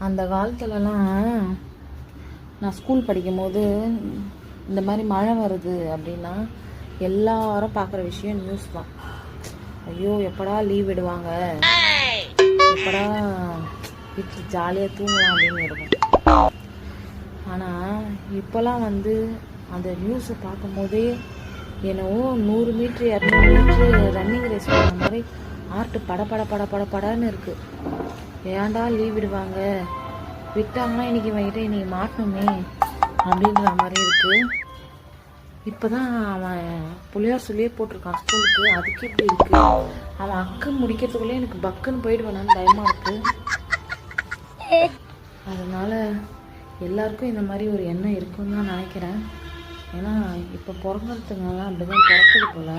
அந்த காலத்துலலாம் நான் ஸ்கூல் படிக்கும்போது இந்த மாதிரி மழை வருது அப்படின்னா எல்லாரும் பார்க்குற விஷயம் நியூஸ் தான். ஐயோ எப்படா லீவ் விடுவாங்க, எப்படா வீட்டில் ஜாலியாக தூங்கலாம் அப்படின்னு இருக்கும். ஆனால் இப்போலாம் வந்து அந்த நியூஸை பார்க்கும்போதே என்னவோ 100 மீட்ரு 200 மீட்ரு ரன்னிங் ரேஸ் பண்ண மாதிரி ஆர்ட்டு படன்னு இருக்குது. ஏன்டா லீவ் விடுவாங்க, விட்டாங்கன்னா இன்றைக்கி மாட்டணுமே அப்படின்ற மாதிரி இருக்குது. இப்போ தான் அவன் புள்ளியார் சொல்லியே போட்டிருக்கான் ஸ்கூலுக்கு, அதுக்கு இப்படி இருக்குது. அவன் அக்கு முடிக்கிறதுக்குள்ளே எனக்கு பக்குன்னு போயிடுவேனான்னு பயமாக இருக்குது. அதனால் எல்லாருக்கும் இந்த மாதிரி ஒரு எண்ணம் இருக்குன்னு தான் நினைக்கிறேன். ஏன்னா இப்போ பிறந்ததுங்கலாம் அப்படி தான் பிறக்குது போல்.